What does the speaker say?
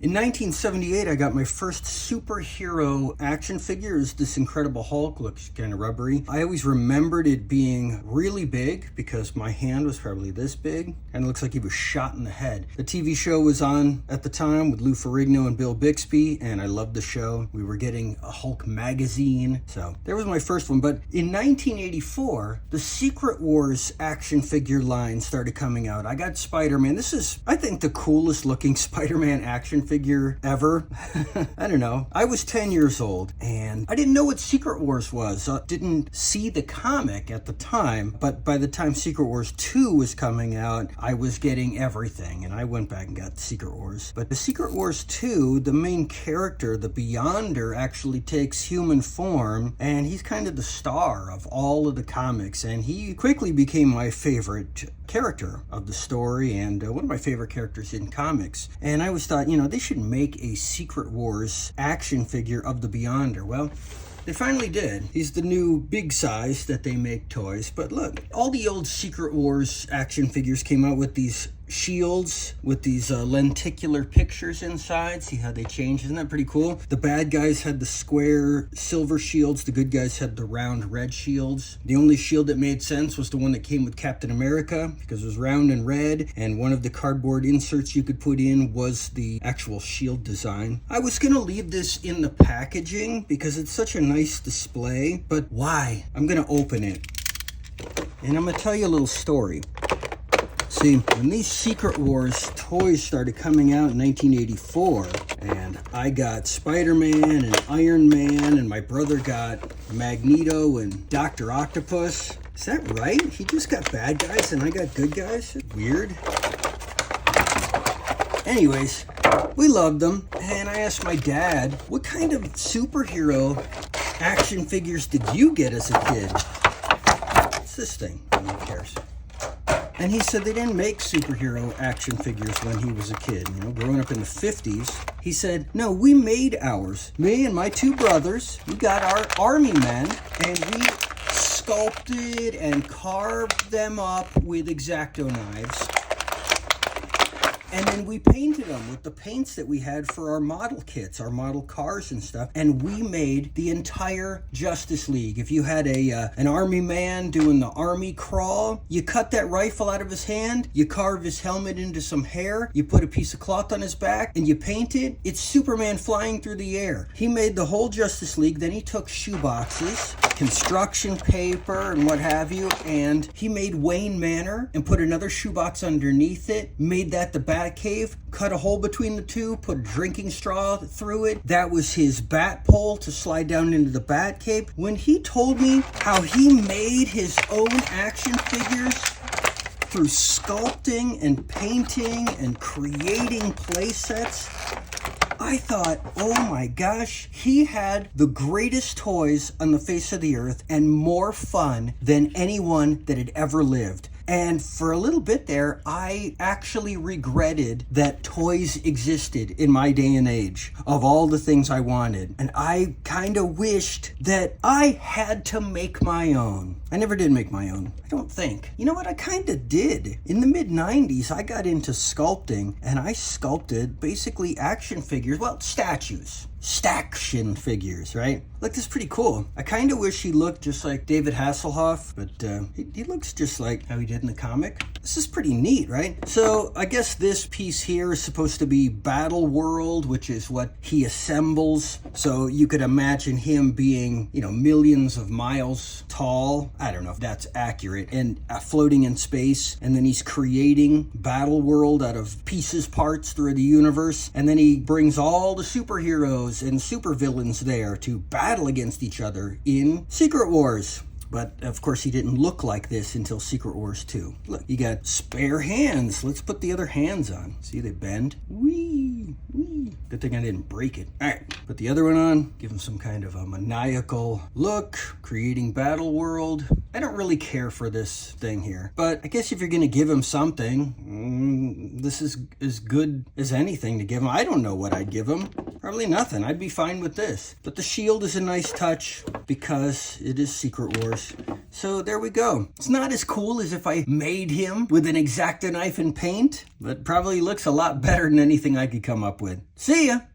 In 1978, I got my first superhero action figure. It was this Incredible Hulk, looks kind of rubbery. I always remembered it being really big because my hand was probably this big, and it looks like he was shot in the head. The TV show was on at the time with Lou Ferrigno and Bill Bixby, and I loved the show. We were getting a Hulk magazine, so there was my first one. But in 1984, the Secret Wars action figure line started coming out. I got Spider-Man. This is, I think, the coolest looking Spider-Man action figure ever. I don't know. I was 10 years old and I didn't know what Secret Wars was. Didn't see the comic at the time, but by the time Secret Wars 2 was coming out, I was getting everything, and I went back and got Secret Wars. But the Secret Wars 2, the main character, the Beyonder, actually takes human form, and he's kind of the star of all of the comics, and he quickly became my favorite character of the story and one of my favorite characters in comics. And I always thought, they should make a Secret Wars action figure of the Beyonder. Well, they finally did. He's the new big size that they make toys. But look, all the old Secret Wars action figures came out with these shields with these lenticular pictures inside. See how they changed? Isn't that pretty cool? The bad guys had the square silver shields. The good guys had the round red shields. The only shield that made sense was the one that came with Captain America because it was round and red, and one of the cardboard inserts you could put in was the actual shield design. I was gonna leave this in the packaging because it's such a nice display, but why? I'm gonna open it and I'm gonna tell you a little story. See, when these Secret Wars toys started coming out in 1984, and I got Spider-Man and Iron Man, and my brother got Magneto and Dr. Octopus. Is that right? He just got bad guys and I got good guys? Weird. Anyways, we loved them, and I asked my dad, what kind of superhero action figures did you get as a kid? What's this thing? Who cares? And he said they didn't make superhero action figures when he was a kid, growing up in the 50s. He said, no, we made ours. Me and my two brothers, we got our army men, and we sculpted and carved them up with X-Acto knives. And then we painted them with the paints that we had for our model kits, our model cars and stuff. And we made the entire Justice League. If you had an army man doing the army crawl, you cut that rifle out of his hand, you carve his helmet into some hair, you put a piece of cloth on his back, and you paint it. It's Superman flying through the air. He made the whole Justice League. Then he took shoeboxes, construction paper, and what have you, and he made Wayne Manor and put another shoebox underneath it, made that the Batcave, cut a hole between the two, put a drinking straw through it. That was his bat pole to slide down into the Batcave. When he told me how he made his own action figures through sculpting and painting and creating play sets, I thought, oh my gosh, he had the greatest toys on the face of the earth and more fun than anyone that had ever lived. And for a little bit there, I actually regretted that toys existed in my day and age of all the things I wanted. And I kind of wished that I had to make my own. I never did make my own, I don't think. You know what? I kind of did. In the mid-90s, I got into sculpting, and I sculpted basically action figures, well, statues. Staction figures, right? Look, this is pretty cool. I kind of wish he looked just like David Hasselhoff, but he looks just like how he did in the comic. This is pretty neat, right? So I guess this piece here is supposed to be Battle World, which is what he assembles. So you could imagine him being, millions of miles tall. I don't know if that's accurate. And floating in space. And then he's creating Battle World out of pieces, parts through the universe. And then he brings all the superheroes and supervillains there to battle against each other in Secret Wars. But of course he didn't look like this until Secret Wars 2. Look, you got spare hands. Let's put the other hands on. See, they bend. Whee, whee. Good thing I didn't break it. All right, put the other one on. Give him some kind of a maniacal look. Creating Battle World. I don't really care for this thing here. But I guess if you're going to give him something, this is as good as anything to give him. I don't know what I'd give him. Probably nothing. I'd be fine with this. But the shield is a nice touch because it is Secret Wars. So there we go. It's not as cool as if I made him with an X-Acto knife and paint, but probably looks a lot better than anything I could come up with. See ya!